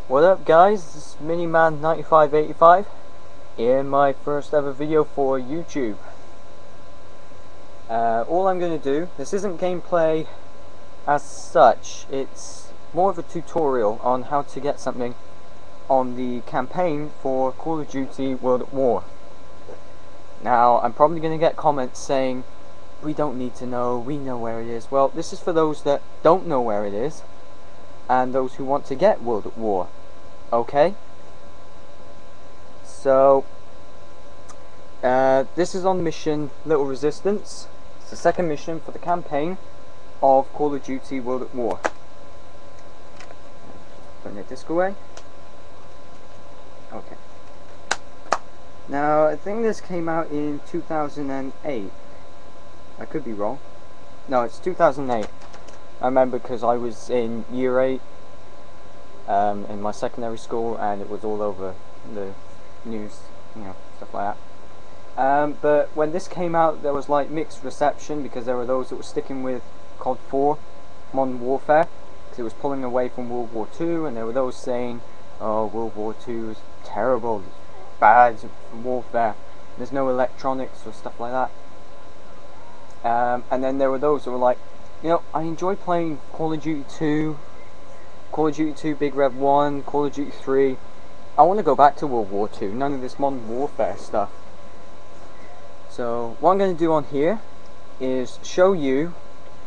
What up guys, this is Miniman9585 in my first ever video for YouTube. All I'm going to do, this isn't gameplay as such, it's more of a tutorial on how to get something on the campaign for Call of Duty World at War. Now I'm probably going to get comments saying, we don't need to know, we know where it is. Well, this is for those that don't know where it is and those who want to get World at War. Okay, so this is on mission Little Resistance. It's the second mission for the campaign of Call of Duty World at War. Putting the disc away. Okay. Now I think this came out in 2008. I could be wrong. No, it's 2008. I remember because I was in year 8 in my secondary school, and it was all over the news, you know, stuff like that. But when this came out, there was like mixed reception, because there were those that were sticking with COD 4 Modern Warfare because it was pulling away from World War II, and there were those saying, oh, World War II is terrible, it's bad warfare, there's no electronics or stuff like that. And then there were those that were like, you know, I enjoy playing Call of Duty 2, Call of Duty 2 Big Red 1, Call of Duty 3. I want to go back to World War 2, none of this Modern Warfare stuff. So what I'm going to do on here is show you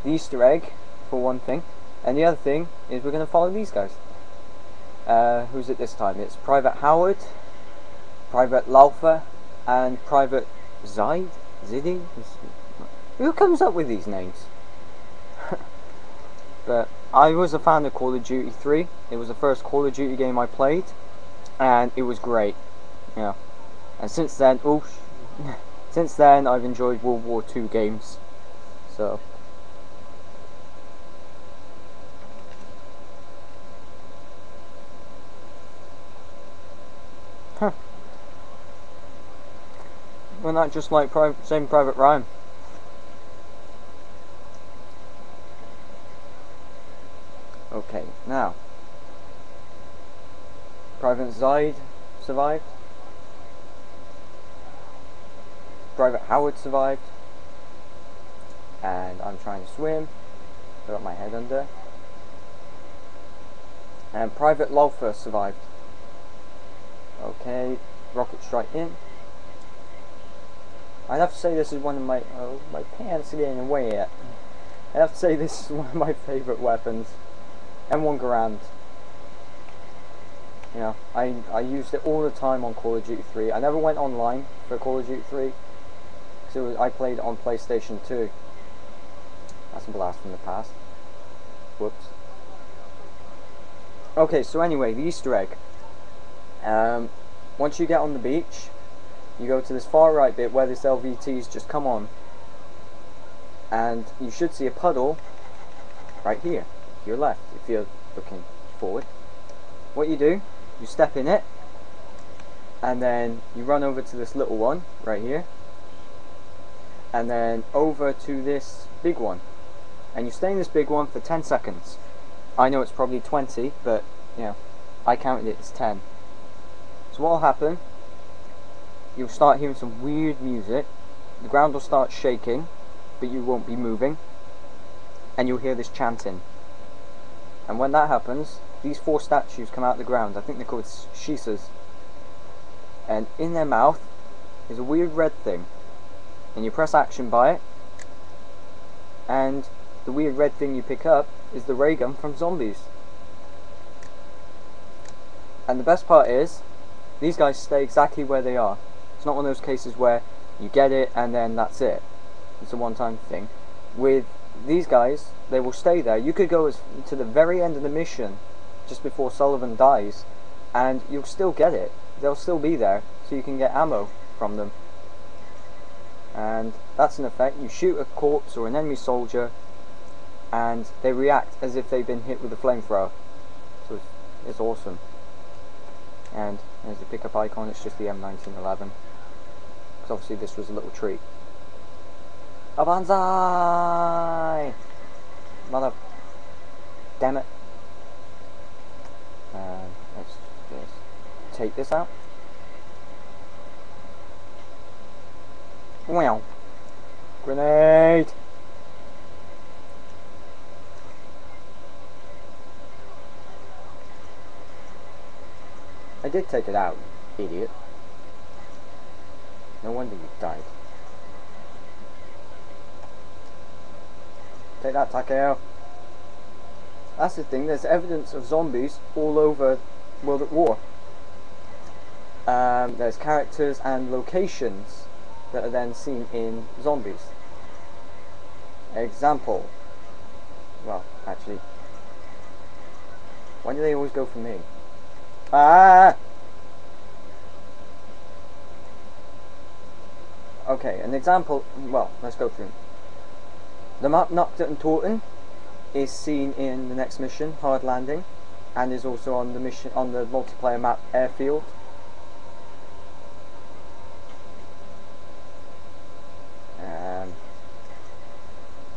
the Easter egg, for one thing, and the other thing is we're going to follow these guys. Who's it this time? It's Private Howard, Private Laufer, and Private Ziddy? Who comes up with these names? But I was a fan of Call of Duty 3. It was the first Call of Duty game I played, and it was great. You know, and since then, since then I've enjoyed World War II games. So. Huh. Well, not just like Saving Private Ryan. Okay, now Private Zaid survived, Private Howard survived, and I'm trying to swim, got my head under, and Private Laufer survived. Okay, rocket strike in. I'd have to say this is one of my my pants are getting away yet. I'd have to say this is one of my favourite weapons. M1 Garand. You know, I used it all the time on Call of Duty 3. I never went online for Call of Duty 3 because I played on PlayStation 2. That's a blast from the past. Whoops. Okay, so anyway, the Easter egg. Once you get on the beach, you go to this far right bit where this LVT's just come on, and you should see a puddle right here. Your left, if you're looking forward. What you do, you step in it, and then you run over to this little one right here, and then over to this big one, and you stay in this big one for 10 seconds. I know it's probably 20, but you know, I counted it as 10. So what will happen, you'll start hearing some weird music, the ground will start shaking, but you won't be moving, and you'll hear this chanting. And when that happens, these 4 statues come out of the ground. I think they're called Shisas. And in their mouth is a weird red thing. And you press action by it, and the weird red thing you pick up is the ray gun from Zombies. And the best part is, these guys stay exactly where they are. It's not one of those cases where you get it and then that's it. It's a one-time thing. With these guys, they will stay there. You could go to the very end of the mission, just before Sullivan dies, and you'll still get it. They'll still be there, so you can get ammo from them. And that's an effect. You shoot a corpse or an enemy soldier, and they react as if they've been hit with a flamethrower. So it's awesome. And there's the pickup icon, it's just the M1911. Because obviously this was a little treat. A banzai! Mother... Damn it. Let's Just take this out. Wow. Grenade! I did take it out, idiot. No wonder you died. Take that, Takeo. That's the thing, there's evidence of zombies all over World at War. There's characters and locations that are then seen in zombies. Example. Well, actually. Why do they always go for me? Ah! Okay, an example. Well, let's go through. The map Nocturne Toten is seen in the next mission, Hard Landing, and is also on the mission on the multiplayer map Airfield.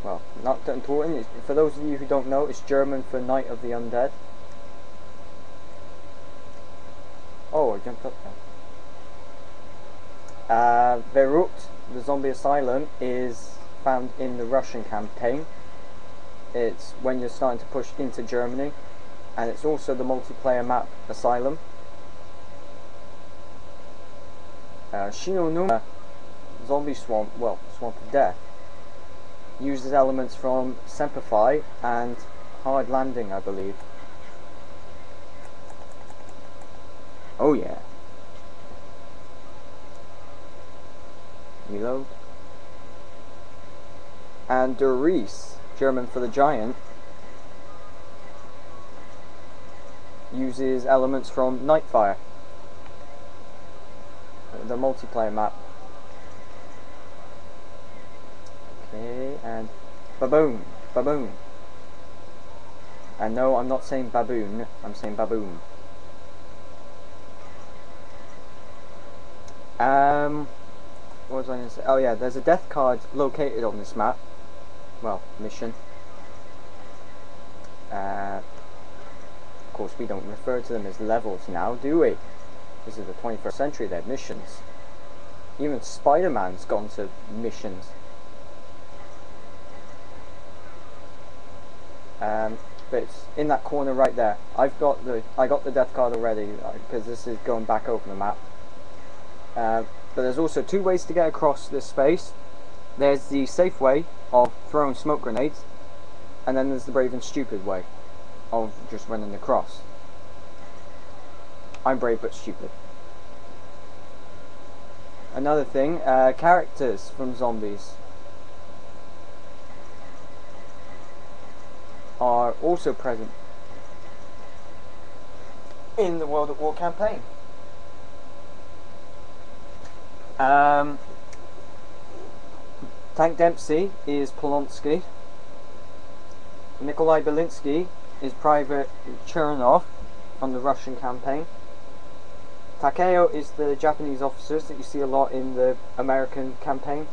Well, Nocturne Toten is, for those of you who don't know, it's German for Night of the Undead. Oh, I jumped up there. Verrückt, the zombie asylum, is found in the Russian campaign. It's when you're starting to push into Germany, and it's also the multiplayer map Asylum. Shinonuma, Zombie Swamp, well, Swamp of Death, uses elements from Semperfi and Hard Landing, I believe. Oh yeah. Reload. And Der Riese, German for the Giant, uses elements from Nightfire, the multiplayer map. Okay, and Baboon, Baboon. And no, I'm not saying baboon, I'm saying baboon. What was I going to say? Oh yeah, there's a death card located on this map. Well, mission. Of course, we don't refer to them as levels now, do we? This is the 21st century, they're missions. Even Spider-Man's gone to missions. But it's in that corner right there. I got the death card already because this is going back over the map. But there's also two ways to get across this space. There's the safe way of throwing smoke grenades, and then there's the brave and stupid way of just running across. I'm brave but stupid. Another thing, characters from zombies are also present in the World at War campaign. Tank Dempsey is Polonsky. Nikolai Belinsky is Private Chernov from the Russian campaign. Takeo is the Japanese officers that you see a lot in the American campaign.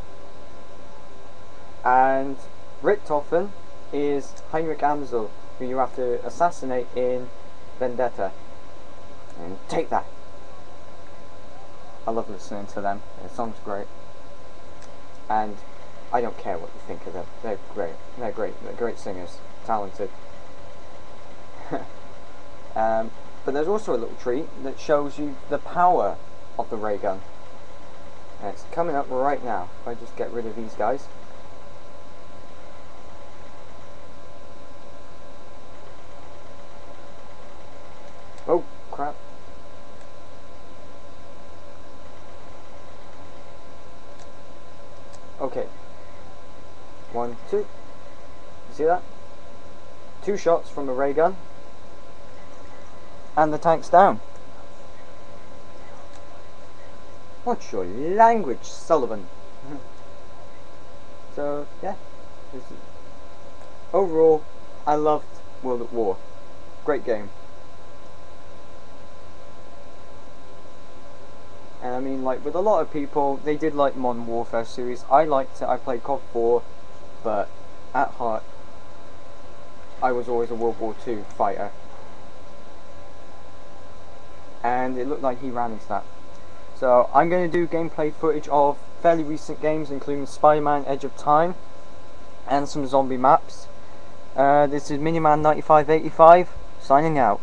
And Richthofen is Heinrich Amsel, who you have to assassinate in Vendetta. And take that! I love listening to them. Their song's great. And I don't care what you think of them. They're great. They're great. They're great singers. Talented. But there's also a little treat that shows you the power of the ray gun. And it's coming up right now. If I just get rid of these guys. Oh, crap. Okay. 1, 2. You see that? 2 shots from a ray gun. And the tank's down. What's your language, Sullivan? So, yeah. Overall, I loved World at War. Great game. And I mean, like, with a lot of people, they did like Modern Warfare series. I liked it. I played COD 4, but at heart, I was always a World War II fighter. and it looked like he ran into that. So I'm going to do gameplay footage of fairly recent games, including Spider-Man Edge of Time and some zombie maps. This is Miniman 9585 signing out.